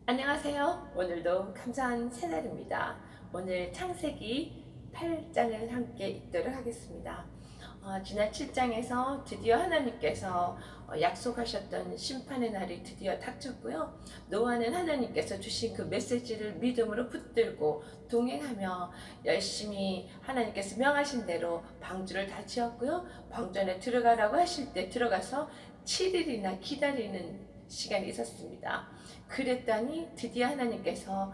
안녕하세요. 오늘도 감사한 새날입니다. 오늘 창세기 8장을 함께 읽도록 하겠습니다. 지난 7장에서 드디어 하나님께서 약속하셨던 심판의 날이 드디어 닥쳤고요. 노아는 하나님께서 주신 그 메시지를 믿음으로 붙들고 동행하며 열심히 하나님께서 명하신 대로 방주를 다 지었고요. 방주 안에 들어가라고 하실 때 들어가서 7일이나 기다리는 시간이 있었습니다. 그랬더니 드디어 하나님께서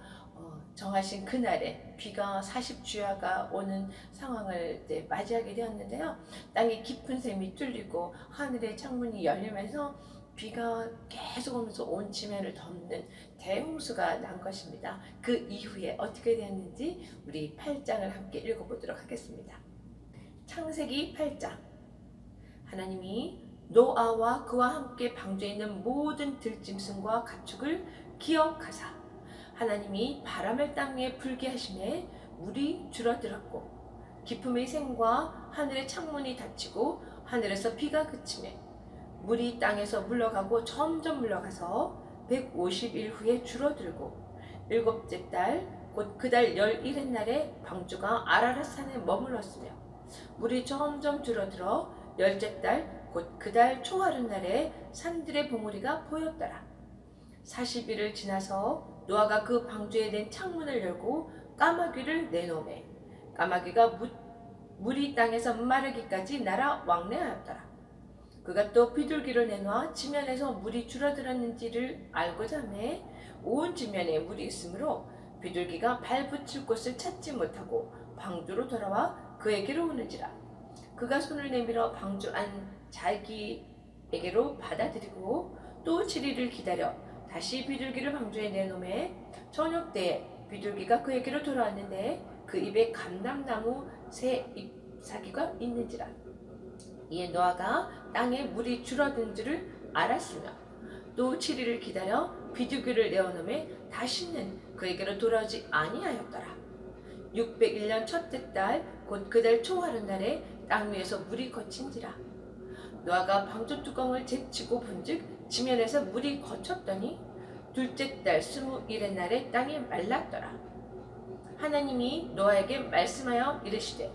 정하신 그날에 비가 40주야가 오는 상황을 맞이하게 되었는데요. 땅에 깊은 샘이 뚫리고 하늘의 창문이 열리면서 비가 계속 오면서 온 지면을 덮는 대홍수가 난 것입니다. 그 이후에 어떻게 되었는지 우리 8장을 함께 읽어보도록 하겠습니다. 창세기 8장. 하나님이 노아와 그와 함께 방주에 있는 모든 들짐승과 가축을 기억하사 하나님이 바람을 땅 위에 불게 하심에 물이 줄어들었고 기품의 샘과 하늘의 창문이 닫히고 하늘에서 비가 그치매 물이 땅에서 물러가고 점점 물러가서 150일 후에 줄어들고 일곱째 달 곧 그 달 11의 날에 방주가 아라랏 산에 머물렀으며 물이 점점 줄어들어 열째 달 곧 그 달 초하룻날에 산들의 봉우리가 보였더라. 40일을 지나서 노아가 그 방주에 낸 창문을 열고 까마귀를 내놓으매 까마귀가 물이 땅에서 마르기까지 날아 왕래하였더라. 그가 또 비둘기를 내놓아 지면에서 물이 줄어들었는지를 알고자 하매 온 지면에 물이 있으므로 비둘기가 발붙일 곳을 찾지 못하고 방주로 돌아와 그에게로 오는지라. 그가 손을 내밀어 방주 안 자기에게로 받아들이고 또 7일을 기다려 다시 비둘기를 방주에 내놓음에 저녁 때에 비둘기가 그에게로 돌아왔는데 그 입에 감람나무 새 잎사귀가 있는지라. 이에 노아가 땅에 물이 줄어든 줄을 알았으며 또 7일을 기다려 비둘기를 내어놓음에 다시는 그에게로 돌아오지 아니하였더라. 601년 첫째 달 곧 그 달 초하룻날에 땅 위에서 물이 거친지라. 노아가 방주 뚜껑을 제치고 본즉 지면에서 물이 거쳤더니 둘째 달 21의 날에 땅이 말랐더라. 하나님이 노아에게 말씀하여 이르시되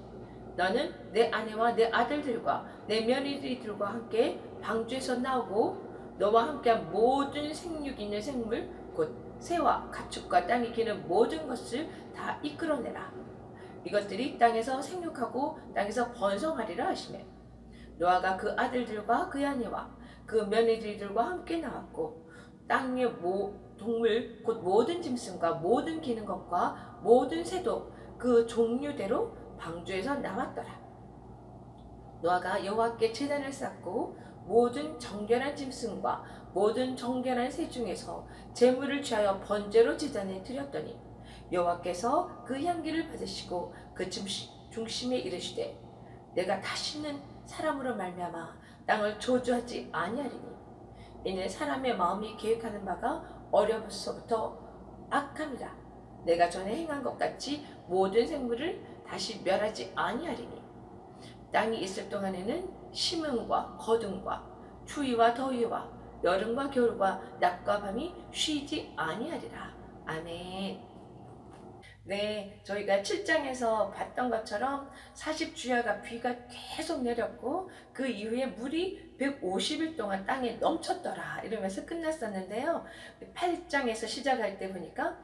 너는 내 아내와 내 아들들과 내 며느리들과 함께 방주에서 나오고 너와 함께한 모든 생육 있는 생물 곧 새와 가축과 땅에 기는 모든 것을 다 이끌어내라. 이것들이 땅에서 생육하고 땅에서 번성하리라 하시매 노아가 그 아들들과 그 아내와 그 며느리들과 함께 나왔고 땅 위의 동물 곧 모든 짐승과 모든 기는 것과 모든 새도 그 종류대로 방주에서 나왔더라. 노아가 여호와께 제단을 쌓고 모든 정결한 짐승과 모든 정결한 새 중에서 제물을 취하여 번제로 제단에 드렸더니 여호와께서 그 향기를 받으시고 그 중심에 이르시되 내가 다시는 사람으로 말미암아 땅을 저주하지 아니하리니 이는 사람의 마음이 계획하는 바가 어려서부터 악함이라. 내가 전에 행한 것 같이 모든 생물을 다시 멸하지 아니하리니 땅이 있을 동안에는 심음과 거둠과 추위와 더위와 여름과 겨울과 낮과 밤이 쉬지 아니하리라. 아멘. 네, 저희가 7장에서 봤던 것처럼 40주야가 비가 계속 내렸고 그 이후에 물이 150일 동안 땅에 넘쳤더라 이러면서 끝났었는데요. 8장에서 시작할 때 보니까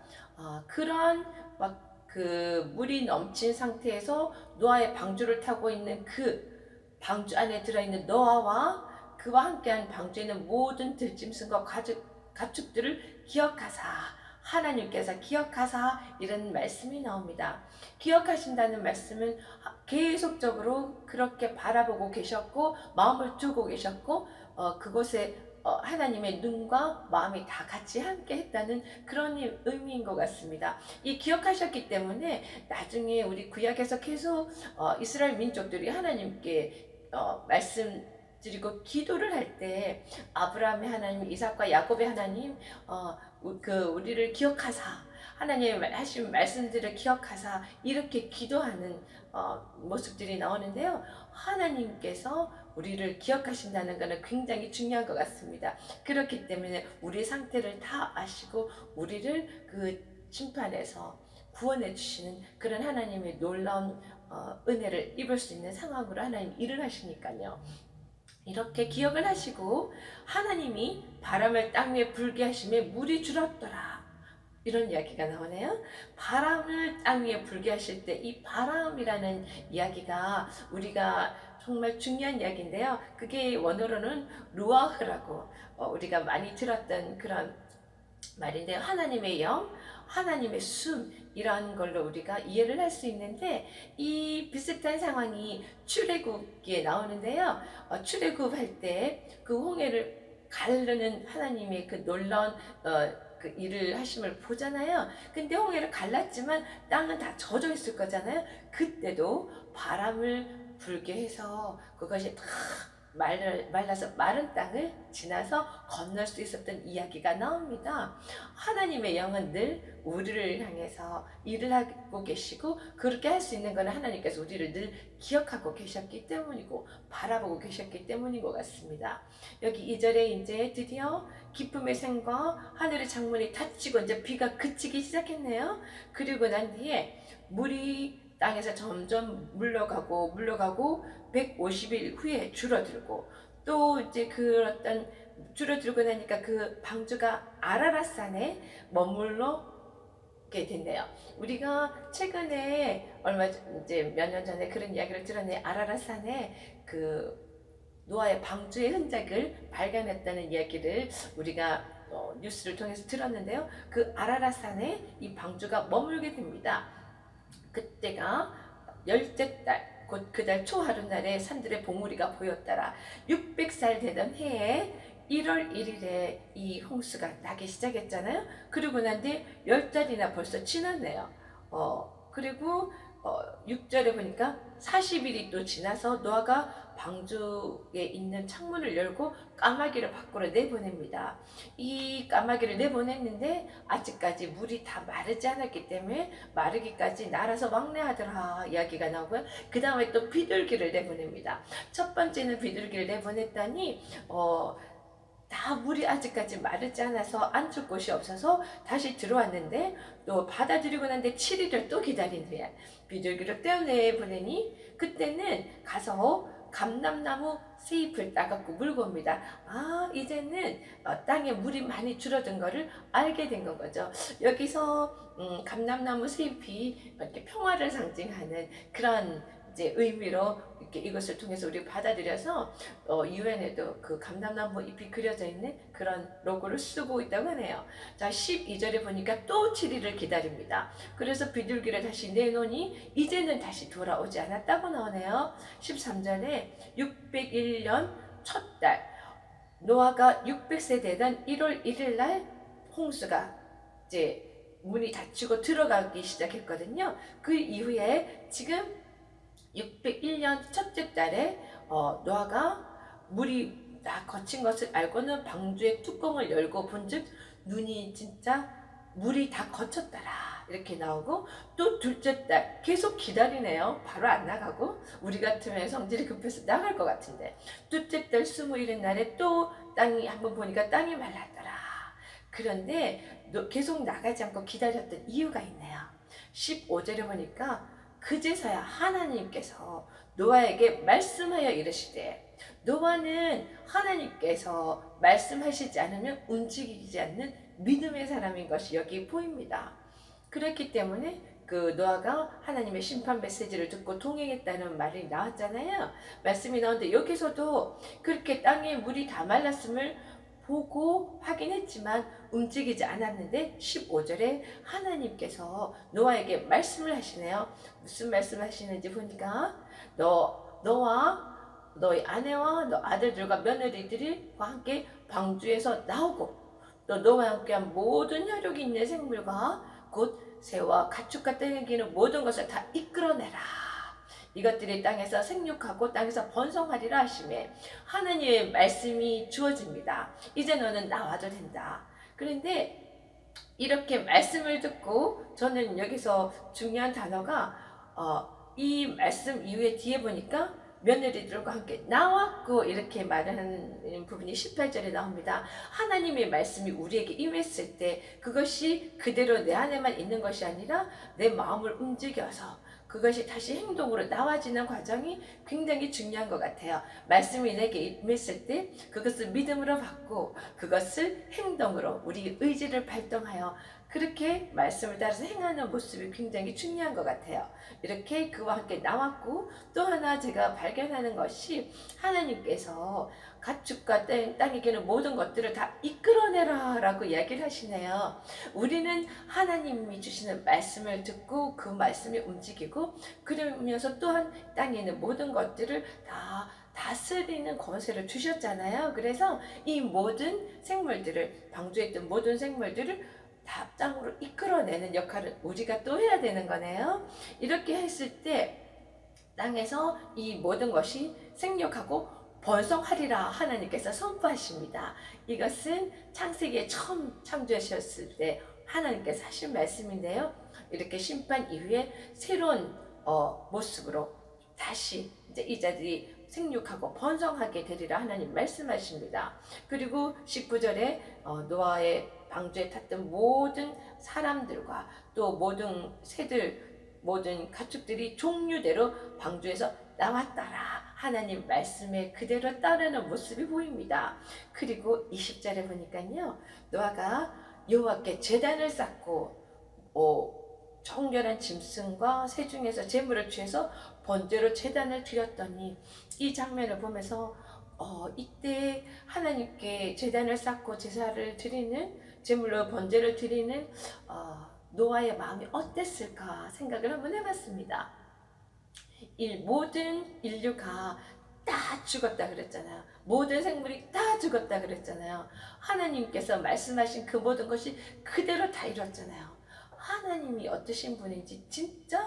그런 막 그 물이 넘친 상태에서 노아의 방주를 타고 있는 그 방주 안에 들어있는 노아와 그와 함께한 방주에 있는 모든 들짐승과 가축들을 기억하사 하나님께서 기억하사 이런 말씀이 나옵니다. 기억하신다는 말씀은 계속적으로 그렇게 바라보고 계셨고 마음을 두고 계셨고 그곳에 하나님의 눈과 마음이 다 같이 함께 했다는 그런 의미인 것 같습니다. 이 기억하셨기 때문에 나중에 우리 구약에서 계속 이스라엘 민족들이 하나님께 말씀드리고 기도를 할 때 아브라함의 하나님, 이삭과 야곱의 하나님, 우리를 기억하사 하나님의 하신 말씀들을 기억하사 이렇게 기도하는 모습들이 나오는데요. 하나님께서 우리를 기억하신다는 것은 굉장히 중요한 것 같습니다. 그렇기 때문에 우리 상태를 다 아시고 우리를 그 심판에서 구원해 주시는 그런 하나님의 놀라운 은혜를 입을 수 있는 상황으로 하나님 일을 하시니까요. 이렇게 기억을 하시고 하나님이 바람을 땅 위에 불게 하심에 물이 줄었더라. 이런 이야기가 나오네요. 바람을 땅 위에 불게 하실 때 이 바람이라는 이야기가 우리가 정말 중요한 이야기인데요. 그게 원어로는 루아흐라고 우리가 많이 들었던 그런 말인데요. 하나님의 영, 하나님의 숨 이런 걸로 우리가 이해를 할 수 있는데 이 비슷한 상황이 출애굽기에 나오는데요. 출애굽할 때 그 홍해를 가르는 하나님의 그 놀라운 그 일을 하심을 보잖아요. 근데 홍해를 갈랐지만 땅은 다 젖어 있을 거잖아요. 그때도 바람을 불게 해서 그것이 다 말라서 마른 땅을 지나서 건널 수 있었던 이야기가 나옵니다. 하나님의 영은 늘 우리를 향해서 일을 하고 계시고 그렇게 할 수 있는 것은 하나님께서 우리를 늘 기억하고 계셨기 때문이고 바라보고 계셨기 때문인 것 같습니다. 여기 2절에 이제 드디어 기쁨의 샘과 하늘의 창문이 닫히고 이제 비가 그치기 시작했네요. 그리고 난 뒤에 물이 땅에서 점점 물러가고 150일 후에 줄어들고 또 이제 그 어떤 줄어들고 나니까 그 방주가 아라랏산에 머물러게 된대요. 우리가 최근에 이제 몇 년 전에 그런 이야기를 들었네. 아라랏산에 그 노아의 방주의 흔적을 발견했다는 이야기를 우리가 뉴스를 통해서 들었는데요. 그 아라랏산에 이 방주가 머물게 됩니다. 그때가 열째 달, 곧 그달 초하루날에 산들의 봉우리가 보였더라. 600살 되던 해에 1월 1일에 이 홍수가 나기 시작했잖아요. 그리고 난 뒤에 10달이나 벌써 지났네요. 그리고 6절에 보니까 40일이 또 지나서 노아가 방주에 있는 창문을 열고 까마귀를 밖으로 내보냅니다. 이 까마귀를 내보냈는데 아직까지 물이 다 마르지 않았기 때문에 마르기까지 날아서 왕래하더라 이야기가 나오고요. 그 다음에 또 비둘기를 내보냅니다. 첫 번째는 비둘기를 내보냈더니 다 물이 아직까지 마르지 않아서 앉을 곳이 없어서 다시 들어왔는데 또 받아들이고 난 뒤에 7일을 또 기다린 후에 비둘기를 떼어내보내니 그때는 가서 감람나무 세잎을 따갖고 물고 옵니다. 이제는 땅에 물이 많이 줄어든 거를 알게 된 거죠. 여기서 감람나무 세잎이 이렇게 평화를 상징하는 그런 이제 의미로 이렇게 이것을 통해서 우리 받아들여서 유엔에도 그 감람나무 잎이 그려져 있는 그런 로고를 쓰고 있다고 하네요. 자, 12절에 보니까 또 7일을 기다립니다. 그래서 비둘기를 다시 내놓으니 이제는 다시 돌아오지 않았다고 나오네요. 13절에 601년 첫 달 노아가 600세 되던 1월 1일 날 홍수가 이제 문이 닫히고 들어가기 시작했거든요. 그 이후에 지금 601년 첫째 달에 노아가 물이 다 거친 것을 알고는 방주의 뚜껑을 열고 본즉 눈이 진짜 물이 다 거쳤더라 이렇게 나오고 또 둘째 달 계속 기다리네요. 바로 안 나가고 우리 같으면 성질이 급해서 나갈 것 같은데 둘째 달 21일 날에 또 땅이 한번 보니까 땅이 말랐더라. 그런데 계속 나가지 않고 기다렸던 이유가 있네요. 15절에 보니까 그제서야 하나님께서 노아에게 말씀하여 이르시되 노아는 하나님께서 말씀하시지 않으면 움직이지 않는 믿음의 사람인 것이 여기 보입니다. 그렇기 때문에 그 노아가 하나님의 심판 메시지를 듣고 동행했다는 말이 나왔잖아요. 말씀이 나오는데 여기서도 그렇게 땅에 물이 다 말랐음을 보고 확인했지만 움직이지 않았는데 15절에 하나님께서 노아에게 말씀을 하시네요. 무슨 말씀 하시는지 보니까 너와 너의 아내와 너 아들들과 며느리들과 함께 방주에서 나오고 또 너와 함께한 모든 혈육이 있는 생물과 곧 새와 가축과 떼기는 모든 것을 다 이끌어내라. 이것들이 땅에서 생육하고 땅에서 번성하리라 하시매 하나님의 말씀이 주어집니다. 이제 너는 나와도 된다. 그런데 이렇게 말씀을 듣고 저는 여기서 중요한 단어가 이 말씀 이후에 뒤에 보니까 며느리들과 함께 나왔고 이렇게 말하는 부분이 18절에 나옵니다. 하나님의 말씀이 우리에게 임했을 때 그것이 그대로 내 안에만 있는 것이 아니라 내 마음을 움직여서 그것이 다시 행동으로 나와지는 과정이 굉장히 중요한 것 같아요. 말씀이 내게 임했을 때 그것을 믿음으로 받고 그것을 행동으로 우리 의지를 발동하여 그렇게 말씀을 따라서 행하는 모습이 굉장히 중요한 것 같아요. 이렇게 그와 함께 나왔고 또 하나 제가 발견하는 것이 하나님께서 가축과 땅에게는 모든 것들을 다 이끌어내라 라고 이야기를 하시네요. 우리는 하나님이 주시는 말씀을 듣고 그 말씀이 움직이고 그러면서 또한 땅에 있는 모든 것들을 다 다스리는 권세를 주셨잖아요. 그래서 이 모든 생물들을 방주에 있던 모든 생물들을 다 땅으로 이끌어내는 역할을 우리가 또 해야 되는 거네요. 이렇게 했을 때 땅에서 이 모든 것이 생육하고 번성하리라 하나님께서 선포하십니다. 이것은 창세기에 처음 창조하셨을 때 하나님께서 하신 말씀인데요. 이렇게 심판 이후에 새로운 모습으로 다시 이제 이 자들이 생육하고 번성하게 되리라 하나님 말씀하십니다. 그리고 19절에 노아의 방주에 탔던 모든 사람들과 또 모든 새들 모든 가축들이 종류대로 방주에서 나왔더라. 하나님 말씀에 그대로 따르는 모습이 보입니다. 그리고 20절에 보니까요. 노아가 여호와께 제단을 쌓고 정결한 짐승과 새 중에서 제물을 취해서 번제로 제단을 드렸더니 이 장면을 보면서 이때 하나님께 제단을 쌓고 제사를 드리는 제물로 번제를 드리는 노아의 마음이 어땠을까 생각을 한번 해봤습니다. 모든 인류가 다 죽었다 그랬잖아요. 모든 생물이 다 죽었다 그랬잖아요. 하나님께서 말씀하신 그 모든 것이 그대로 다 이뤘잖아요. 하나님이 어떠신 분인지 진짜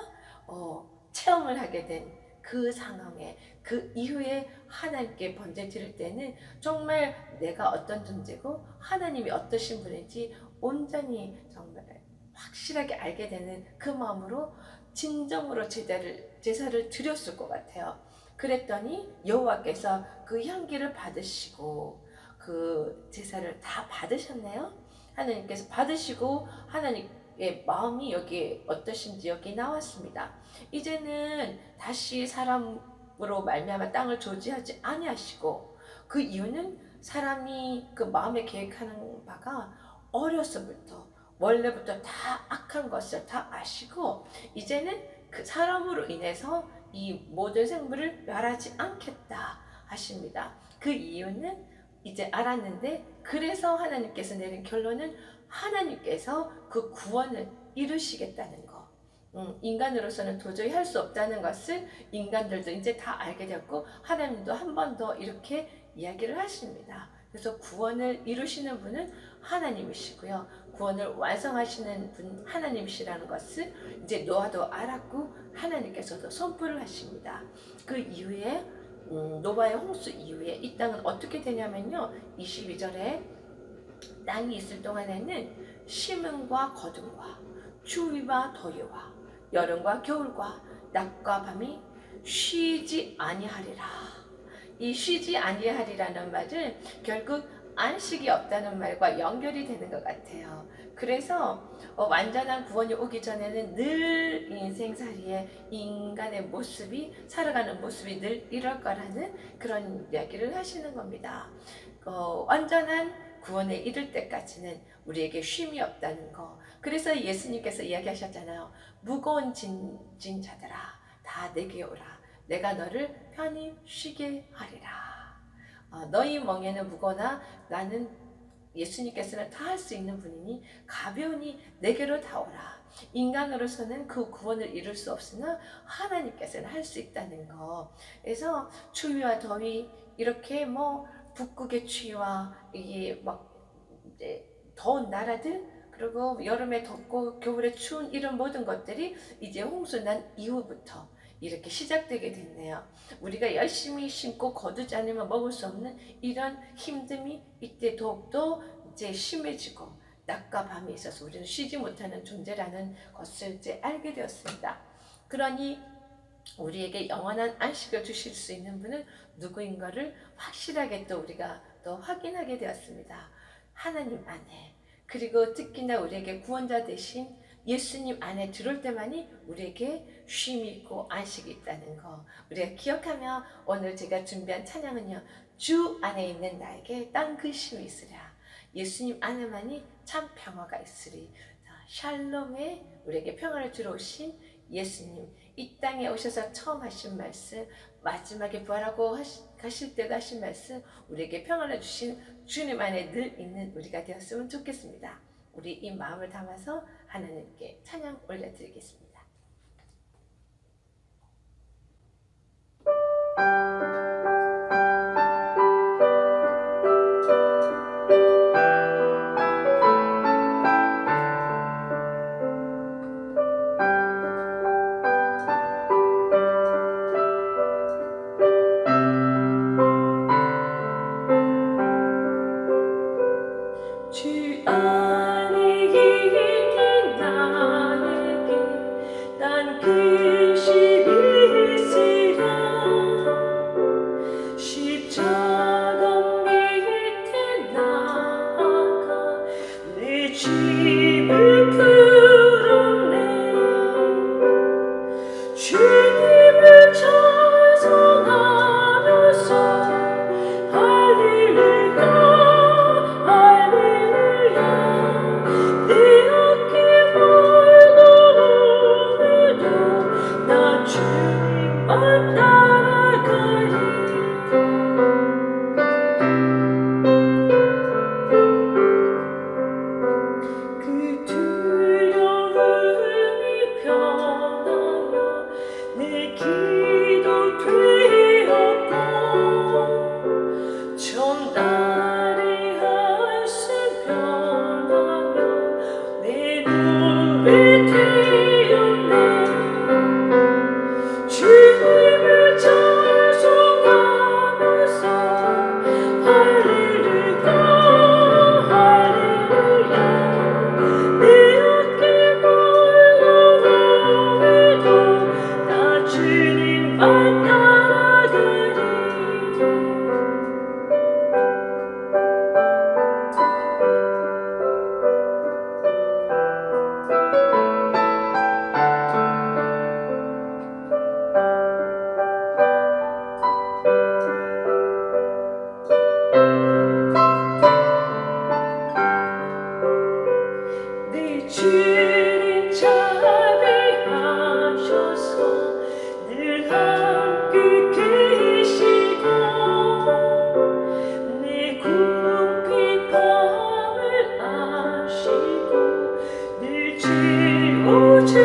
체험을 하게 된 그 상황에 그 이후에 하나님께 번제 드릴 때는 정말 내가 어떤 존재고 하나님이 어떠신 분인지 온전히 정말 확실하게 알게 되는 그 마음으로 진정으로 제사를 드렸을 것 같아요. 그랬더니 여호와께서 그 향기를 받으시고 그 제사를 다 받으셨네요. 하나님께서 받으시고 하나님의 마음이 여기 어떠신지 여기 나왔습니다. 이제는 다시 사람으로 말미암아 땅을 조지하지 아니하시고 그 이유는 사람이 그 마음에 계획하는 바가 어려서부터 원래부터 다 악한 것을 다 아시고 이제는 그 사람으로 인해서 이 모든 생물을 멸하지 않겠다 하십니다. 그 이유는 이제 알았는데 그래서 하나님께서 내린 결론은 하나님께서 그 구원을 이루시겠다는 거. 인간으로서는 도저히 할 수 없다는 것을 인간들도 이제 다 알게 되었고 하나님도 한 번 더 이렇게 이야기를 하십니다. 그래서 구원을 이루시는 분은 하나님이시고요. 구원을 완성하시는 분 하나님이시라는 것을 이제 노아도 알았고 하나님께서도 선포를 하십니다. 그 이후에 노아의 홍수 이후에 이 땅은 어떻게 되냐면요. 22절에 땅이 있을 동안에는 심음과 거둠과 추위와 더위와 여름과 겨울과 낮과 밤이 쉬지 아니하리라. 이 쉬지 아니하리라는 말은 결국 안식이 없다는 말과 연결이 되는 것 같아요. 그래서 완전한 구원이 오기 전에는 늘 인생살이에 인간의 모습이 살아가는 모습이 늘 이럴 거라는 그런 이야기를 하시는 겁니다. 완전한 구원에 이를 때까지는 우리에게 쉼이 없다는 거. 그래서 예수님께서 이야기하셨잖아요. 무거운 짐진 자들아 다 내게 오라. 내가 너를 편히 쉬게 하리라. 너희 멍에는 무거나 나는 예수님께서는 다 할 수 있는 분이니 가벼우니 내게로 다 오라. 인간으로서는 그 구원을 이룰 수 없으나 하나님께서는 할 수 있다는 거. 그래서 추위와 더위 이렇게 북극의 추위와 이게 막 이제 더운 나라들 그리고 여름에 덥고 겨울에 추운 이런 모든 것들이 이제 홍수 난 이후부터 이렇게 시작되게 됐네요. 우리가 열심히 심고 거두지 않으면 먹을 수 없는 이런 힘듦이 이때 더욱더 이제 심해지고 낮과 밤에 있어서 우리는 쉬지 못하는 존재라는 것을 이제 알게 되었습니다. 그러니 우리에게 영원한 안식을 주실 수 있는 분은 누구인가를 확실하게 또 우리가 또 확인하게 되었습니다. 하나님 안에. 그리고 특히나 우리에게 구원자 되신 예수님 안에 들어올 때만이 우리에게 쉼이 있고 안식이 있다는 거 우리가 기억하며 오늘 제가 준비한 찬양은요. 주 안에 있는 나에게 땅 그 쉼이 있으랴. 예수님 안에만이 참 평화가 있으리. 샬롬에 우리에게 평화를 주러 오신 예수님 이 땅에 오셔서 처음 하신 말씀 마지막에 부활하고 가실 때도 하신 말씀 우리에게 평안을 주신 주님 안에 늘 있는 우리가 되었으면 좋겠습니다. 우리 이 마음을 담아서 하나님께 찬양 올려드리겠습니다. 주 안에 있는 나에게 난 그 쉼이 있으랴. 십자가 밑에 나아가 내 짐을 풀었네. 주님을 찬송하면서 할렐루야 할렐루야 내 어깨 멀고 오늘도 나 주님만 따라가리. 그 두려움이 변하여 내 기도 되었고 전날의 한숨 변하여 내 노래 되었네. 주님을 찬송하면서 할렐루야 할렐루야 내 어깨 멀고 오늘도 나 주님만 따라가리. 내 주님 자비하셔서 늘 함께 계시고 내 궁핍 밤을 아시고 늘 채워주시네.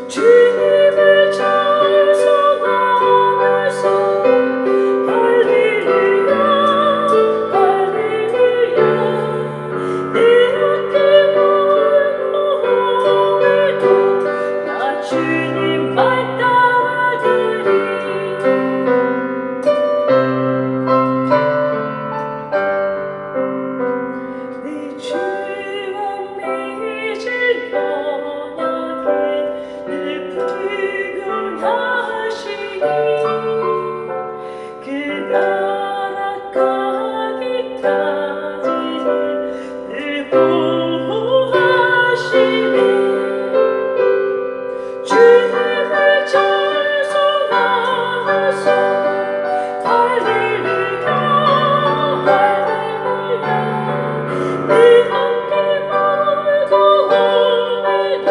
주님을 찬송하면서 할렐루야 할렐루야 내 어깨 멀고 오늘도 나 주님만 따라가리. 내 주와 맺을 언약에 늘 불근하시니 그 나라 가기까지는 늘 보호하시네. 주님을 찬송하면서 할렐루야 할렐루야 내 어깨 멀고 오늘도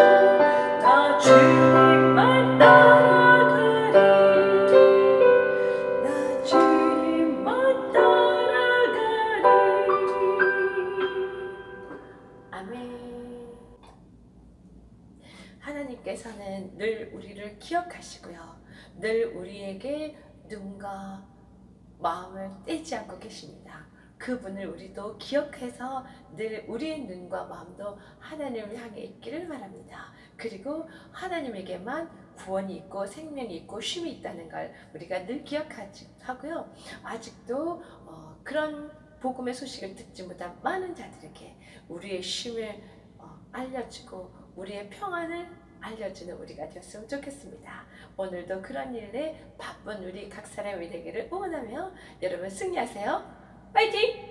나 주님만 따라가리. 나 주님만 따라가리. 아멘. 하나님께서는 늘 우리를 기억하시고요. 늘 우리에게 눈과 마음을 떼지 않고 계십니다. 그분을 우리도 기억해서 늘 우리의 눈과 마음도 하나님을 향해 있기를 바랍니다. 그리고 하나님에게만 구원이 있고 생명이 있고 쉼이 있다는 걸 우리가 늘 기억하고요. 아직도 그런 복음의 소식을 듣지 못한 많은 자들에게 우리의 쉼을 알려주고 우리의 평안을 알려주는 우리가 되었으면 좋겠습니다. 오늘도 그런 일에 바쁜 우리 각 사람이 되기를 응원하며 여러분 승리하세요. 파이팅!